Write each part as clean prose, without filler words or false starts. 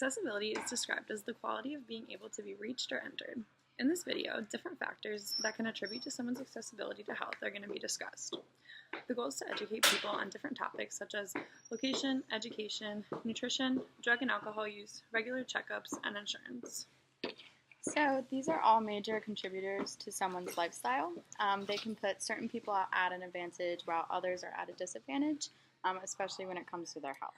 Accessibility is described as the quality of being able to be reached or entered. In this video, different factors that can attribute to someone's accessibility to health are going to be discussed. The goal is to educate people on different topics such as location, education, nutrition, drug and alcohol use, regular checkups, and insurance. So these are all major contributors to someone's lifestyle. They can put certain people at an advantage while others are at a disadvantage, especially when it comes to their health.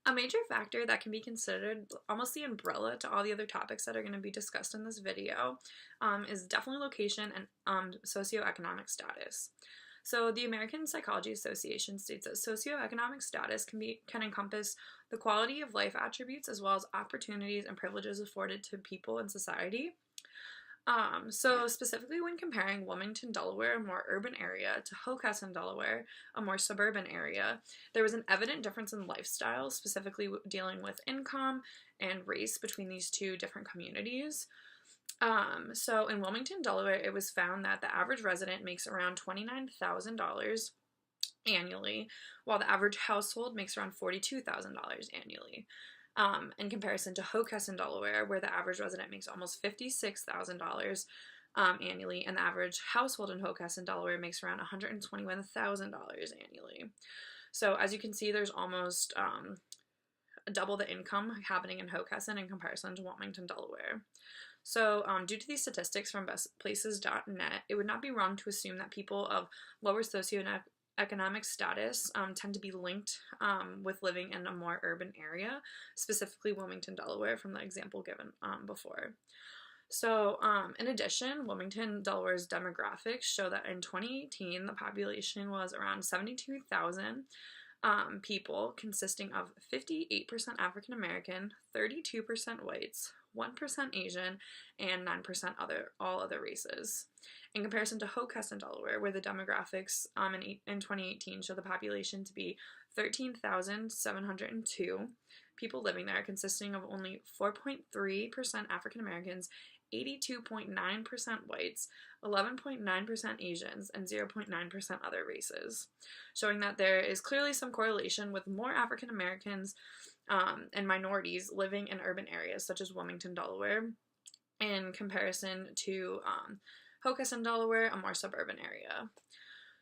A major factor that can be considered almost the umbrella to all the other topics that are going to be discussed in this video is definitely location and socioeconomic status. So the American Psychology Association states that socioeconomic status can encompass the quality of life attributes as well as opportunities and privileges afforded to people in society. So specifically when comparing Wilmington, Delaware, a more urban area, to Hockessin, Delaware, a more suburban area, there was an evident difference in lifestyle, specifically dealing with income and race between these two different communities. So in Wilmington, Delaware, it was found that the average resident makes around $29,000 annually, while the average household makes around $42,000 annually. In comparison to Hockessin, Delaware, where the average resident makes almost $56,000 annually, and the average household in Hockessin, Delaware makes around $121,000 annually. So as you can see, there's almost double the income happening in Hockessin in comparison to Wilmington, Delaware. So due to these statistics from bestplaces.net, it would not be wrong to assume that people of lower socioeconomic status tend to be linked with living in a more urban area, specifically Wilmington, Delaware, from the example given before. So in addition, Wilmington, Delaware's demographics show that in 2018, the population was around 72,000 people, consisting of 58% African American, 32% whites, 1% Asian, and 9% all other races. In comparison to Hockessin, Delaware, where the demographics in 2018 show the population to be 13,702 people living there, consisting of only 4.3% African Americans, 82.9% whites, 11.9% Asians, and 0.9% other races, showing that there is clearly some correlation with more African Americans and minorities living in urban areas such as Wilmington, Delaware, in comparison to Hockessin, Delaware, a more suburban area.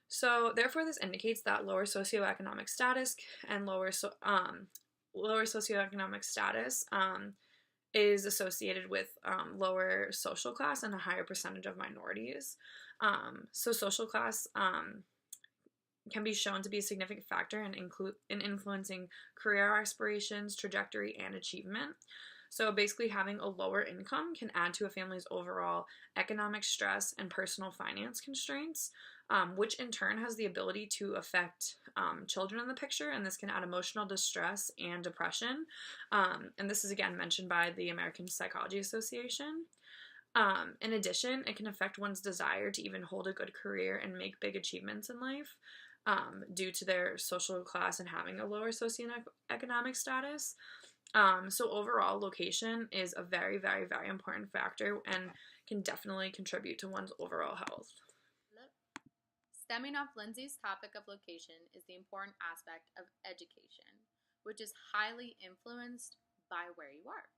So therefore, this indicates that lower socioeconomic status and lower socioeconomic status is associated with lower social class and a higher percentage of minorities. So social class can be shown to be a significant factor in influencing career aspirations, trajectory, and achievement. So basically having a lower income can add to a family's overall economic stress and personal finance constraints, which in turn has the ability to affect children in the picture, and this can add emotional distress and depression. And this is again mentioned by the American Psychology Association. In addition, it can affect one's desire to even hold a good career and make big achievements in life due to their social class and having a lower socioeconomic status. So overall, location is a very, very, very important factor and can definitely contribute to one's overall health. Stemming off Lindsay's topic of location is the important aspect of education, which is highly influenced by where you are.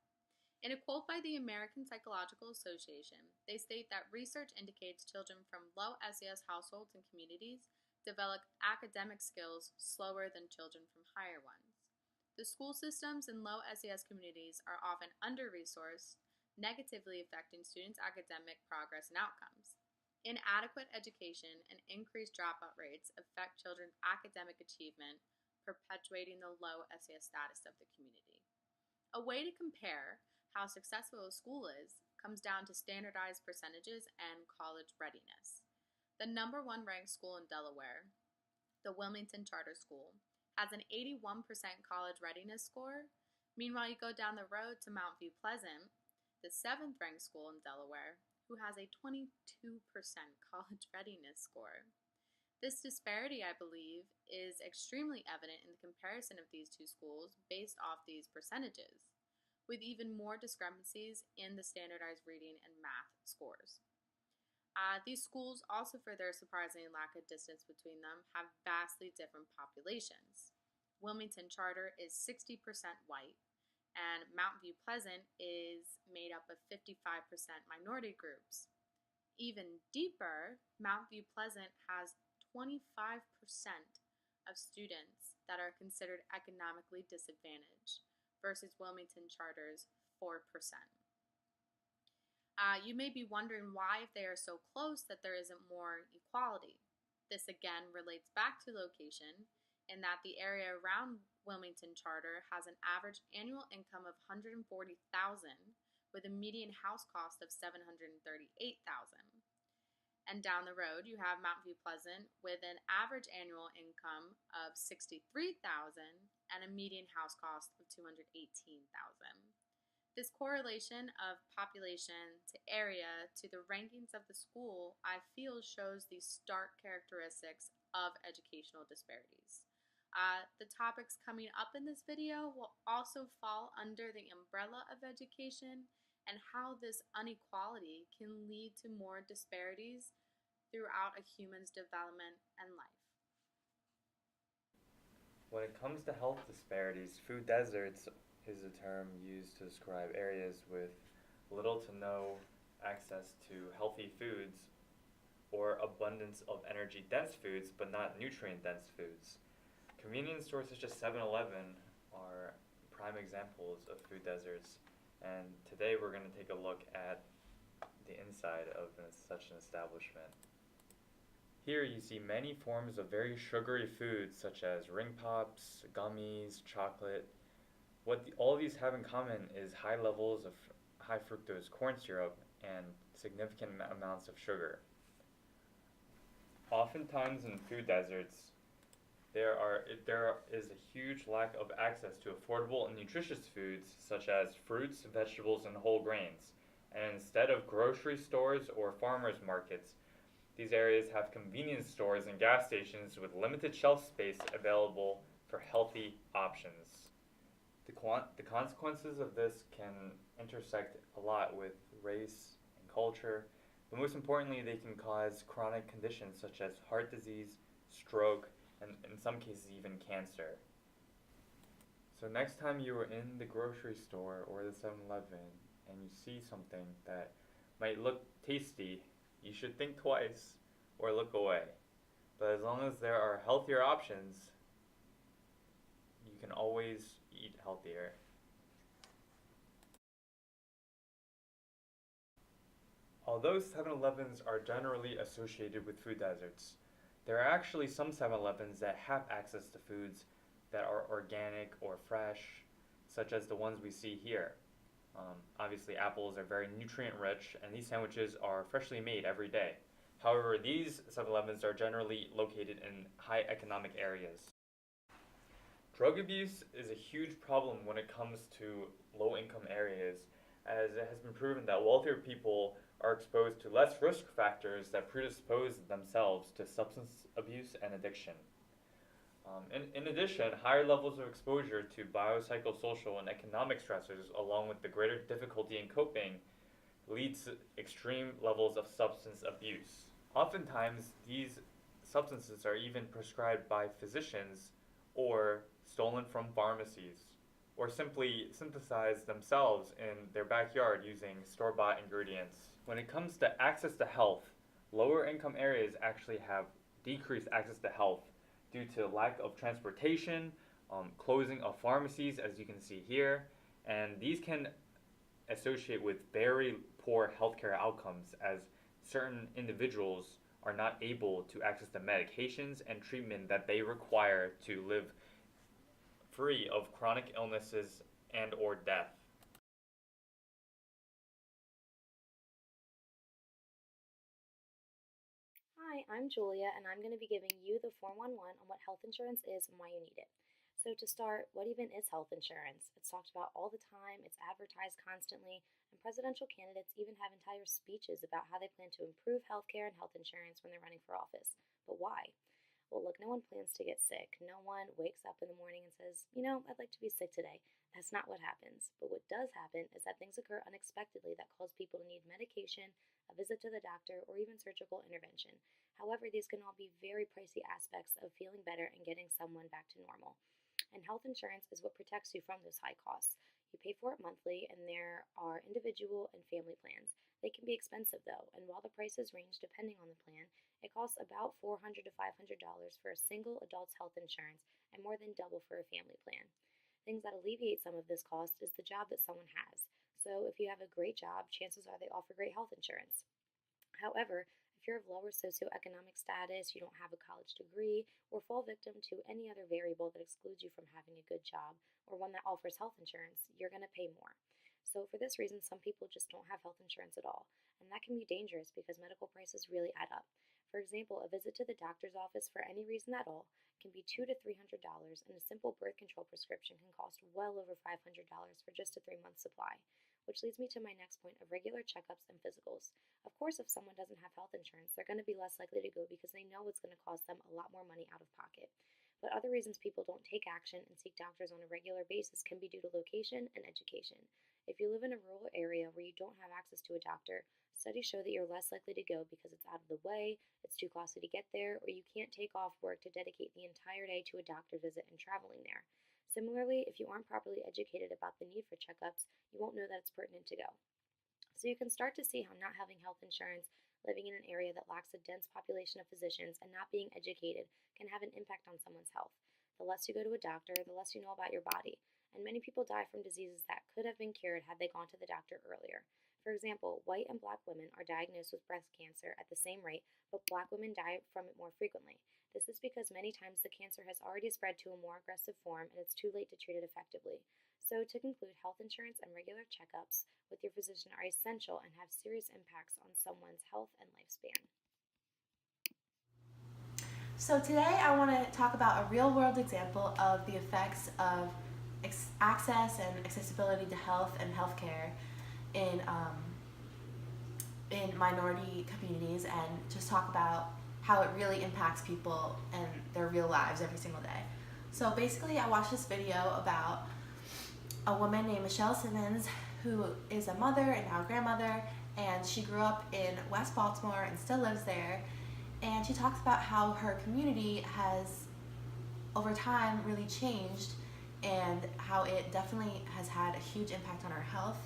In a quote by the American Psychological Association, they state that research indicates children from low SES households and communities develop academic skills slower than children from higher ones. The school systems in low SES communities are often under-resourced, negatively affecting students' academic progress and outcomes. Inadequate education and increased dropout rates affect children's academic achievement, perpetuating the low SES status of the community. A way to compare how successful a school is comes down to standardized percentages and college readiness. The number one ranked school in Delaware, the Wilmington Charter School, has an 81% college readiness score. Meanwhile, you go down the road to Mount View Pleasant, the 7th ranked school in Delaware, who has a 22% college readiness score. This disparity, I believe, is extremely evident in the comparison of these two schools based off these percentages, with even more discrepancies in the standardized reading and math scores. These schools, also for their surprising lack of distance between them, have vastly different populations. Wilmington Charter is 60% white, and Mount View Pleasant is made up of 55% minority groups. Even deeper, Mount View Pleasant has 25% of students that are considered economically disadvantaged versus Wilmington Charter's 4%. You may be wondering why, if they are so close, that there isn't more equality. This again relates back to location, in that the area around Wilmington Charter has an average annual income of $140,000 with a median house cost of $738,000. And down the road, you have Mount View Pleasant with an average annual income of $63,000 and a median house cost of $218,000. This correlation of population to area to the rankings of the school, I feel, shows the stark characteristics of educational disparities. The topics coming up in this video will also fall under the umbrella of education and how this inequality can lead to more disparities throughout a human's development and life. When it comes to health disparities, food deserts is a term used to describe areas with little to no access to healthy foods or abundance of energy-dense foods but not nutrient-dense foods. Convenience stores such as 7-Eleven are prime examples of food deserts, and today we're going to take a look at the inside of such an establishment. Here you see many forms of very sugary foods such as ring pops, gummies, chocolate. What all these have in common is high levels of high fructose corn syrup and significant amounts of sugar. Oftentimes in food deserts, there is a huge lack of access to affordable and nutritious foods such as fruits, vegetables, and whole grains. And instead of grocery stores or farmers markets, these areas have convenience stores and gas stations with limited shelf space available for healthy options. The consequences of this can intersect a lot with race and culture, but most importantly, they can cause chronic conditions such as heart disease, stroke, and in some cases even cancer. So next time you are in the grocery store or the 7-Eleven and you see something that might look tasty, you should think twice or look away. But as long as there are healthier options, you can always eat healthier. Although 7-Elevens are generally associated with food deserts, there are actually some 7-Elevens that have access to foods that are organic or fresh, such as the ones we see here. Obviously, apples are very nutrient rich, and these sandwiches are freshly made every day. However, these 7-Elevens are generally located in high economic areas. Drug abuse is a huge problem when it comes to low-income areas, as it has been proven that wealthier people are exposed to less risk factors that predispose themselves to substance abuse and addiction. In addition, higher levels of exposure to biopsychosocial and economic stressors, along with the greater difficulty in coping, leads to extreme levels of substance abuse. Oftentimes, these substances are even prescribed by physicians or stolen from pharmacies, or simply synthesized themselves in their backyard using store-bought ingredients. When it comes to access to health, lower income areas actually have decreased access to health due to lack of transportation, closing of pharmacies, as you can see here, and these can associate with very poor healthcare outcomes, as certain individuals are not able to access the medications and treatment that they require to live free of chronic illnesses and or death. Hi, I'm Julia, and I'm going to be giving you the 411 on what health insurance is and why you need it. So to start, what even is health insurance? It's talked about all the time, it's advertised constantly, and presidential candidates even have entire speeches about how they plan to improve healthcare and health insurance when they're running for office. But why? Well, look, no one plans to get sick. No one wakes up in the morning and says, I'd like to be sick today. That's not what happens. But what does happen is that things occur unexpectedly that cause people to need medication, a visit to the doctor, or even surgical intervention. However, these can all be very pricey aspects of feeling better and getting someone back to normal. And health insurance is what protects you from those high costs. You pay for it monthly, and there are individual and family plans. They can be expensive though, and while the prices range depending on the plan, it costs about $400 to $500 for a single adult's health insurance and more than double for a family plan. Things that alleviate some of this cost is the job that someone has. So if you have a great job, chances are they offer great health insurance. However, if you're of lower socioeconomic status, you don't have a college degree, or fall victim to any other variable that excludes you from having a good job, or one that offers health insurance, you're going to pay more. So, for this reason, some people just don't have health insurance at all, and that can be dangerous because medical prices really add up. For example, a visit to the doctor's office for any reason at all can be $200 to $300, and a simple birth control prescription can cost well over $500 for just a 3-month supply. Which leads me to my next point of regular checkups and physicals. Of course, if someone doesn't have health insurance, they're going to be less likely to go because they know it's going to cost them a lot more money out of pocket. But other reasons people don't take action and seek doctors on a regular basis can be due to location and education. If you live in a rural area where you don't have access to a doctor, studies show that you're less likely to go because it's out of the way, it's too costly to get there, or you can't take off work to dedicate the entire day to a doctor visit and traveling there. Similarly, if you aren't properly educated about the need for checkups, you won't know that it's pertinent to go. So you can start to see how not having health insurance, living in an area that lacks a dense population of physicians, and not being educated can have an impact on someone's health. The less you go to a doctor, the less you know about your body, and many people die from diseases that could have been cured had they gone to the doctor earlier. For example, white and black women are diagnosed with breast cancer at the same rate, but black women die from it more frequently. This is because many times the cancer has already spread to a more aggressive form and it's too late to treat it effectively. So, to conclude, health insurance and regular checkups with your physician are essential and have serious impacts on someone's health and lifespan. So today I want to talk about a real-world example of the effects of access and accessibility to health and healthcare in minority communities, and just talk about how it really impacts people and their real lives every single day. So basically, I watched this video about a woman named Michelle Simmons, who is a mother and now grandmother, and she grew up in West Baltimore and still lives there. And she talks about how her community has, over time, really changed, and how it definitely has had a huge impact on her health.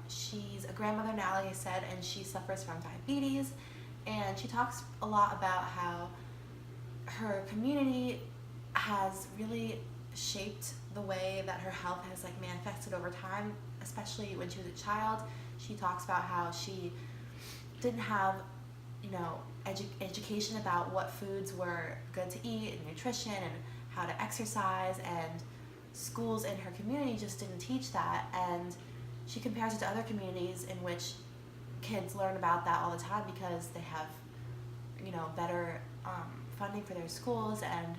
She's a grandmother now, like I said, and she suffers from diabetes. And she talks a lot about how her community has really shaped the way that her health has manifested over time, especially when she was a child. She talks about how she didn't have education about what foods were good to eat and nutrition and how to exercise, and schools in her community just didn't teach that. And she compares it to other communities in which kids learn about that all the time because they have better funding for their schools and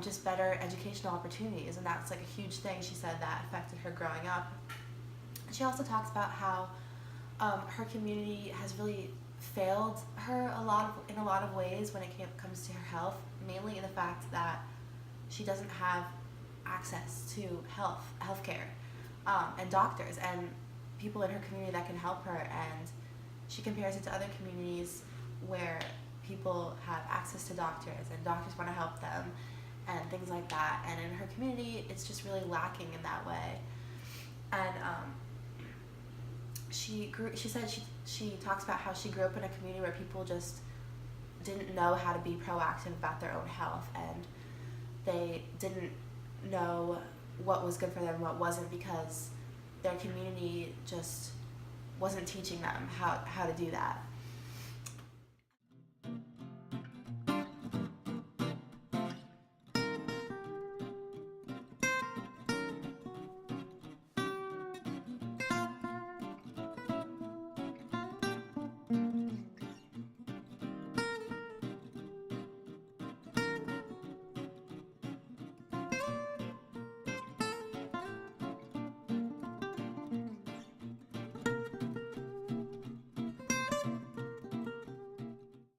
just better educational opportunities, and that's a huge thing, she said, that affected her growing up. She also talks about how her community has really failed her in a lot of ways when it comes to her health, mainly in the fact that she doesn't have access to healthcare and doctors and people in her community that can help her. And she compares it to other communities where people have access to doctors and doctors want to help them and things like that. And in her community, it's just really lacking in that way. And she talks about how she grew up in a community where people just didn't know how to be proactive about their own health, and they didn't know what was good for them and what wasn't, because their community just wasn't teaching them how to do that.